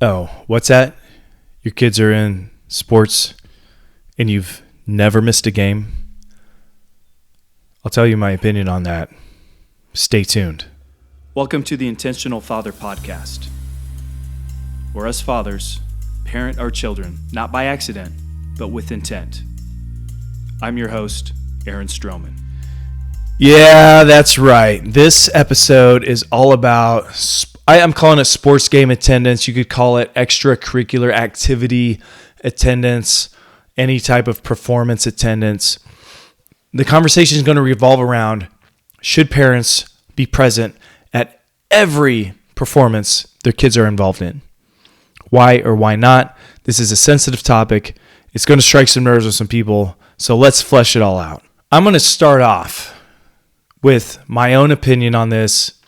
Oh, what's that? Your kids are in sports and you've never missed a game? I'll tell you my opinion on that. Stay tuned. Welcome to the Intentional Father Podcast, where us fathers parent our children, not by accident, but with intent. I'm your host, Aaron Stroman. Yeah, that's right. This episode is all about, I'm calling it sports game attendance. You could call it extracurricular activity attendance, any type of performance attendance. The conversation is going to revolve around, should parents be present at every performance their kids are involved in? Why or why not? This is a sensitive topic. It's going to strike some nerves with some people, so let's flesh it all out. I'm going to start off with my own opinion on this,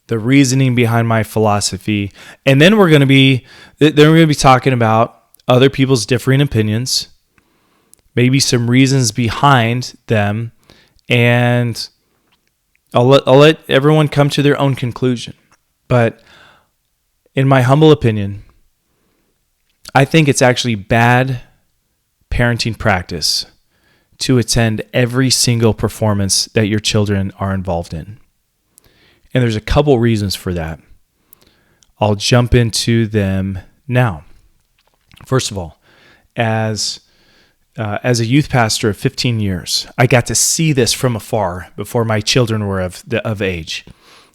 the reasoning behind my philosophy, and then we're going to be talking about other people's differing opinions, maybe some reasons behind them, and I'll let everyone come to their own conclusion. But in my humble opinion, I think it's actually bad parenting practice to attend every single performance that your children are involved in. And there's a couple reasons for that. I'll jump into them now. First of all, as a youth pastor of 15 years, I got to see this from afar before my children were of age.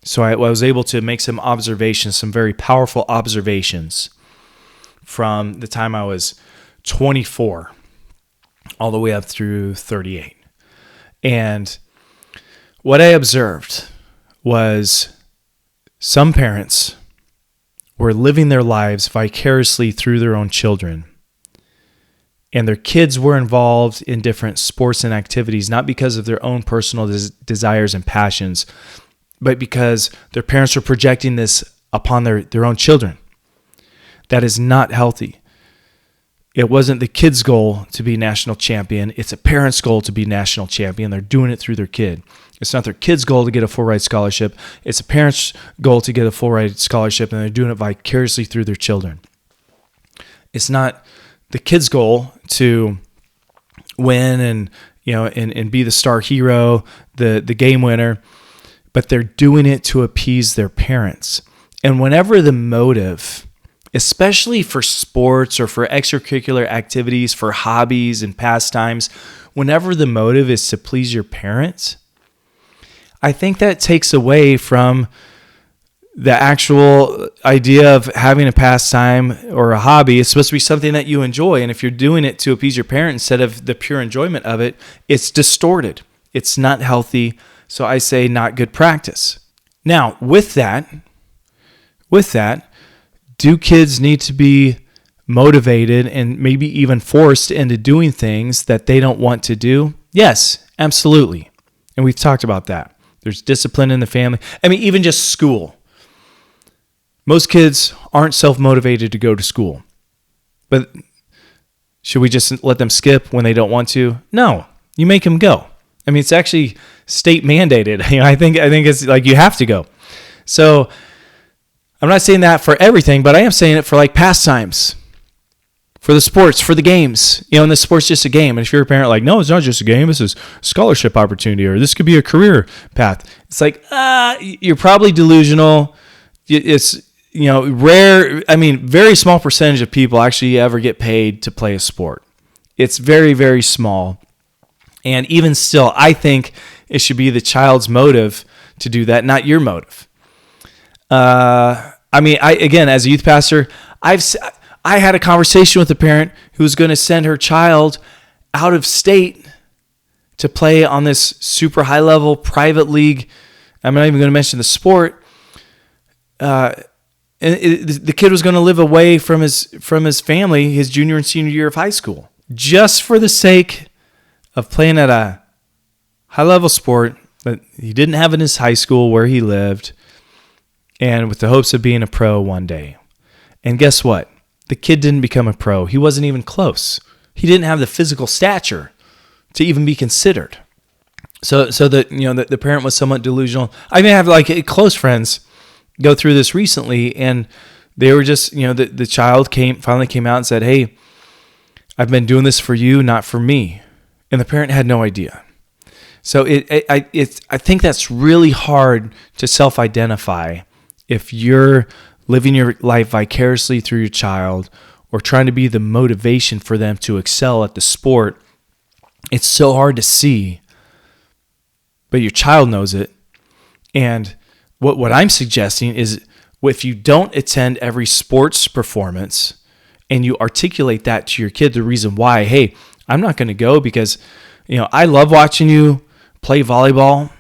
So I was able to make some observations, some very powerful observations from the time I was 24 all the way up through 38. And what I observed was some parents were living their lives vicariously through their own children. And their kids were involved in different sports and activities, not because of their own personal desires and passions, but because their parents were projecting this upon their own children. That is not healthy. It wasn't the kid's goal to be national champion. It's a parent's goal to be national champion. They're doing it through their kid. It's not their kid's goal to get a full ride scholarship. It's a parent's goal to get a full ride scholarship, and they're doing it vicariously through their children. It's not the kid's goal to win and be the star hero, the game winner, but they're doing it to appease their parents. And whenever the motive, especially for sports or for extracurricular activities, for hobbies and pastimes, whenever the motive is to please your parents, I think that takes away from the actual idea of having a pastime or a hobby. It's supposed to be something that you enjoy. And if you're doing it to appease your parent instead of the pure enjoyment of it, it's distorted. It's not healthy. So I say not good practice. Now, with that, do kids need to be motivated and maybe even forced into doing things that they don't want to do? Yes, absolutely. And we've talked about that. There's discipline in the family. I mean, even just school. Most kids aren't self-motivated to go to school. But should we just let them skip when they don't want to? No, you make them go. I mean, it's actually state mandated. I think it's like you have to go. So I'm not saying that for everything, but I am saying it for like pastimes, for the sports, for the games. And the sport's just a game. And if you're a parent like, no, it's not just a game. This is a scholarship opportunity, or this could be a career path. It's like, you're probably delusional. It's, rare. I mean, very small percentage of people actually ever get paid to play a sport. It's very, very small. And even still, I think it should be the child's motive to do that, not your motive. Again, as a youth pastor, I had a conversation with a parent who was going to send her child out of state to play on this super high level private league. I'm not even going to mention the sport. The kid was going to live away from his family his junior and senior year of high school, just for the sake of playing at a high level sport that he didn't have in his high school where he lived, and with the hopes of being a pro one day. And guess what? The kid didn't become a pro. He wasn't even close. He didn't have the physical stature to even be considered. So the parent was somewhat delusional. I may have close friends go through this recently, and They were just, the child finally came out and said, "Hey, I've been doing this for you, not for me." And the parent had no idea. So I think that's really hard to self-identify if you're living your life vicariously through your child or trying to be the motivation for them to excel at the sport. It's so hard to see, but your child knows it. And what I'm suggesting is, if you don't attend every sports performance and you articulate that to your kid, the reason why, hey, I'm not going to go because, I love watching you play volleyball.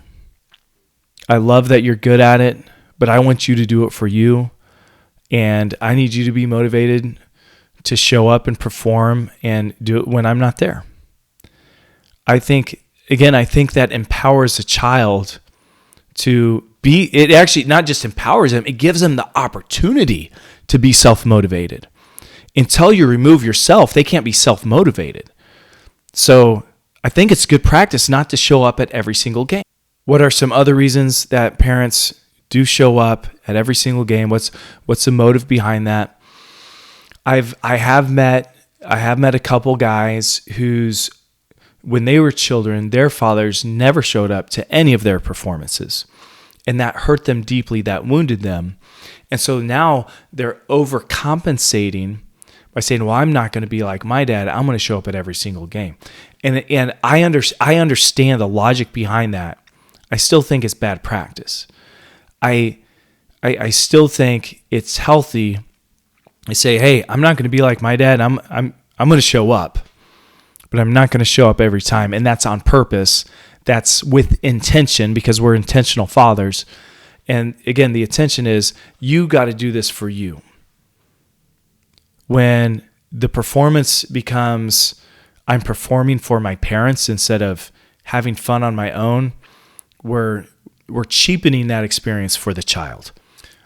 I love that you're good at it, but I want you to do it for you. And I need you to be motivated to show up and perform and do it when I'm not there. I think that empowers a child to be, it actually not just empowers them, it gives them the opportunity to be self-motivated. Until you remove yourself, they can't be self-motivated. So I think it's good practice not to show up at every single game. What are some other reasons that parents do show up at every single game? What's the motive behind that? I have met a couple guys whose, when they were children, their fathers never showed up to any of their performances. And that hurt them deeply, that wounded them. And so now they're overcompensating by saying, well, I'm not going to be like my dad. I'm going to show up at every single game. And I understand the logic behind that. I still think it's bad practice. I still think it's healthy to say, hey, I'm not going to be like my dad. I'm going to show up, but I'm not going to show up every time. And that's on purpose. That's with intention, because we're intentional fathers. And again, the intention is you got to do this for you. When the performance becomes I'm performing for my parents instead of having fun on my own, we're cheapening that experience for the child.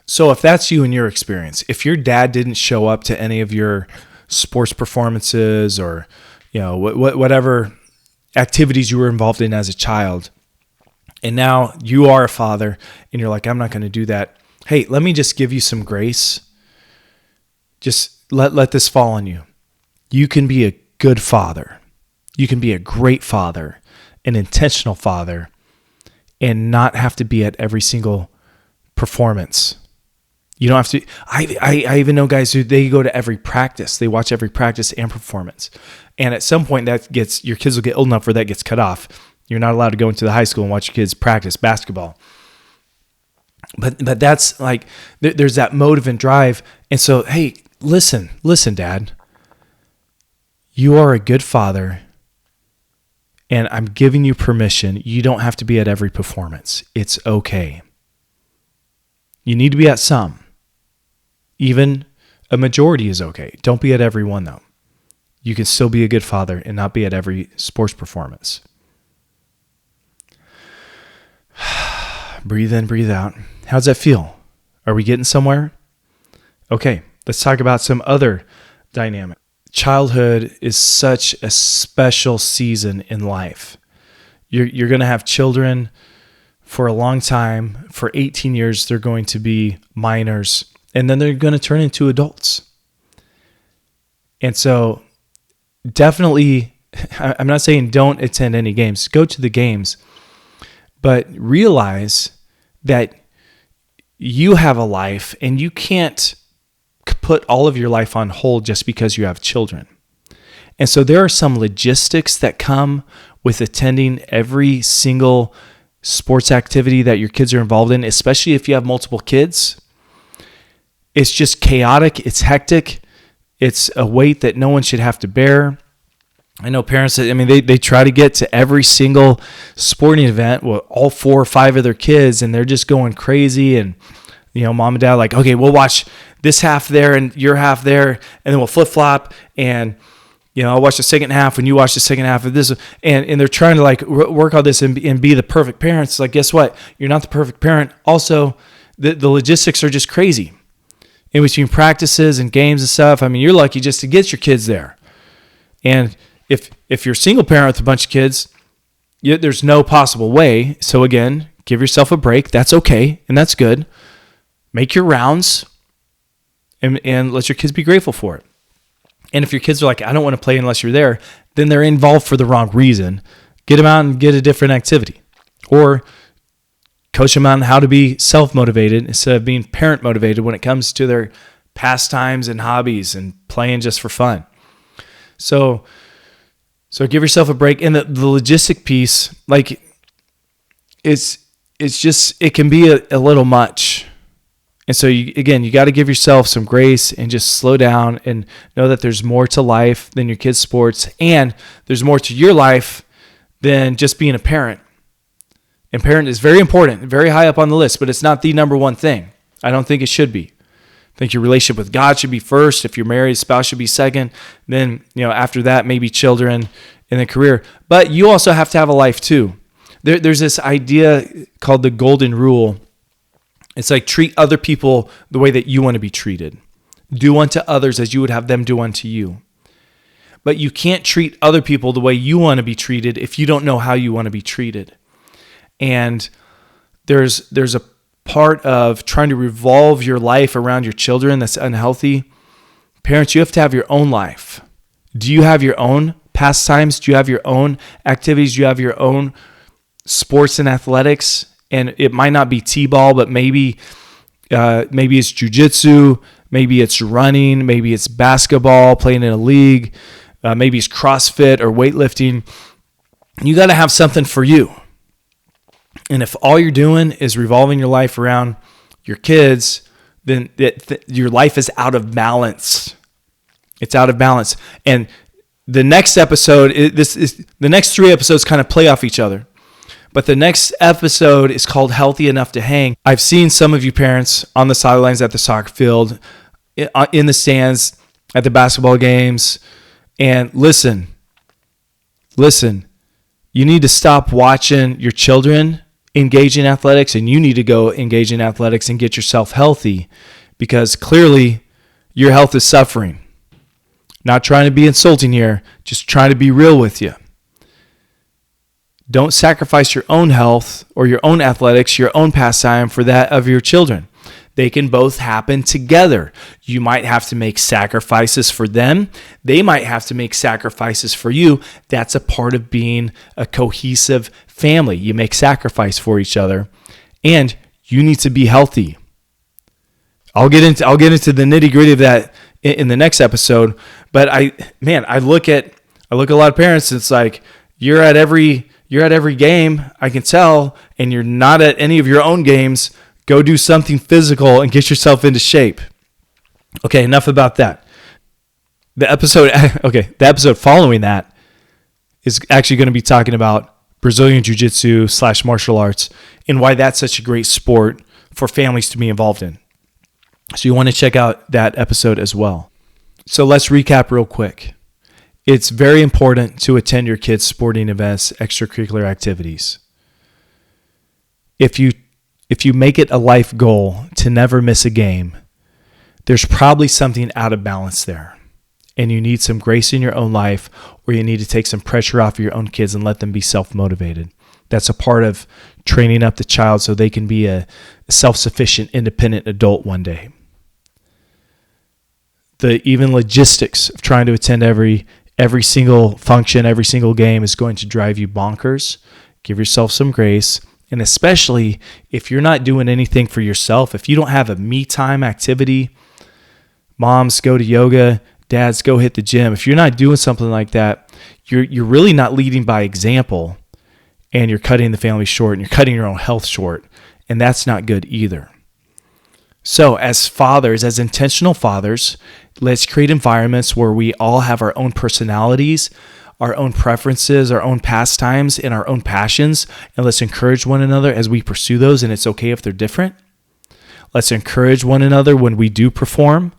So if that's you in your experience, if your dad didn't show up to any of your sports performances or whatever activities you were involved in as a child, and now you are a father and you're like, I'm not going to do that. Hey, let me just give you some grace. Just let this fall on you. You can be a good father. You can be a great father, an intentional father, and not have to be at every single performance. You don't have to. I even know guys who they go to every practice. They watch every practice and performance. And at some point your kids will get old enough where that gets cut off. You're not allowed to go into the high school and watch your kids practice basketball. But that's like, there's that motive and drive. And so, hey, listen, Dad, you are a good father and I'm giving you permission. You don't have to be at every performance. It's okay. You need to be at some. Even a majority is okay. Don't be at every one, though. You can still be a good father and not be at every sports performance. Breathe in, breathe out. How's that feel? Are we getting somewhere? Okay, let's talk about some other dynamic. Childhood is such a special season in life. You're going to have children for a long time. For 18 years, they're going to be minors, and then they're going to turn into adults. And so definitely, I'm not saying don't attend any games. Go to the games, but realize that you have a life and you can't put all of your life on hold just because you have children. And so there are some logistics that come with attending every single sports activity that your kids are involved in, especially if you have multiple kids. It's just chaotic. It's hectic. It's a weight that no one should have to bear. I know parents that, they try to get to every single sporting event with all 4 or 5 of their kids, and they're just going crazy. And, mom and dad are like, okay, we'll watch this half there and your half there, and then we'll flip-flop. And, I'll watch the second half when you watch the second half of this. And they're trying to work on this and be the perfect parents. Like, guess what? You're not the perfect parent. Also, the logistics are just crazy. In between practices and games and stuff, you're lucky just to get your kids there. And if you're a single parent with a bunch of kids, there's no possible way. So again, give yourself a break. That's okay, and that's good. Make your rounds. and let your kids be grateful for it. And if your kids are like, I don't want to play unless you're there, then they're involved for the wrong reason. Get them out and get a different activity. Or coach them on how to be self-motivated instead of being parent-motivated when it comes to their pastimes and hobbies and playing just for fun. So give yourself a break. And the logistic piece, like it's just, it can be a little much. And so you got to give yourself some grace and just slow down and know that there's more to life than your kids' sports, and there's more to your life than just being a parent. And parent is very important, very high up on the list, but it's not the number one thing. I don't think it should be. I think your relationship with God should be first. If you're married, spouse should be second. Then, after that, maybe children and then career. But you also have to have a life too. There's this idea called the golden rule. It's like treat other people the way that you want to be treated. Do unto others as you would have them do unto you. But you can't treat other people the way you want to be treated if you don't know how you want to be treated. And there's a part of trying to revolve your life around your children that's unhealthy. Parents, you have to have your own life. Do you have your own pastimes? Do you have your own activities? Do you have your own sports and athletics? And it might not be t-ball, but maybe it's jiu-jitsu, maybe it's running, maybe it's basketball, playing in a league, maybe it's CrossFit or weightlifting. You got to have something for you. And if all you're doing is revolving your life around your kids, then your life is out of balance. It's out of balance. And the next episode, the next 3 episodes kind of play off each other. But the next episode is called Healthy Enough to Hang. I've seen some of you parents on the sidelines at the soccer field, in the stands, at the basketball games. And listen, you need to stop watching your children engage in athletics, and you need to go engage in athletics and get yourself healthy, because clearly your health is suffering. Not trying to be insulting here, just trying to be real with you. Don't sacrifice your own health or your own athletics, your own pastime for that of your children. They can both happen together. You might have to make sacrifices for them. They might have to make sacrifices for you. That's a part of being a cohesive family. You make sacrifice for each other, and you need to be healthy. I'll get into the nitty-gritty of that in the next episode. But I look at a lot of parents, and it's like you're at every game, I can tell, and you're not at any of your own games. Go do something physical and get yourself into shape. Okay, enough about that. The episode following that is actually going to be talking about Brazilian Jiu-Jitsu / martial arts and why that's such a great sport for families to be involved in. So you want to check out that episode as well. So let's recap real quick. It's very important to attend your kids' sporting events, extracurricular activities. If you make it a life goal to never miss a game, there's probably something out of balance there. And you need some grace in your own life, or you need to take some pressure off of your own kids and let them be self-motivated. That's a part of training up the child so they can be a self-sufficient, independent adult one day. The even logistics of trying to attend every single function, every single game is going to drive you bonkers. Give yourself some grace. And especially if you're not doing anything for yourself, if you don't have a me time activity, moms go to yoga, dads go hit the gym. If you're not doing something like that, you're really not leading by example, and you're cutting the family short, and you're cutting your own health short. And that's not good either. So as fathers, as intentional fathers, let's create environments where we all have our own personalities, our own preferences, our own pastimes, and our own passions. And let's encourage one another as we pursue those, and it's okay if they're different. Let's encourage one another when we do perform.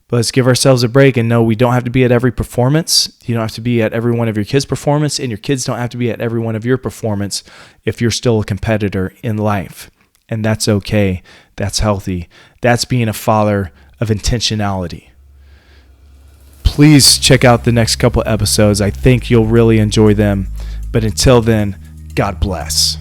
But let's give ourselves a break and know we don't have to be at every performance. You don't have to be at every one of your kids' performance, and your kids don't have to be at every one of your performance if you're still a competitor in life. And that's okay. That's healthy. That's being a father of intentionality. Please check out the next couple episodes. I think you'll really enjoy them. But until then, God bless.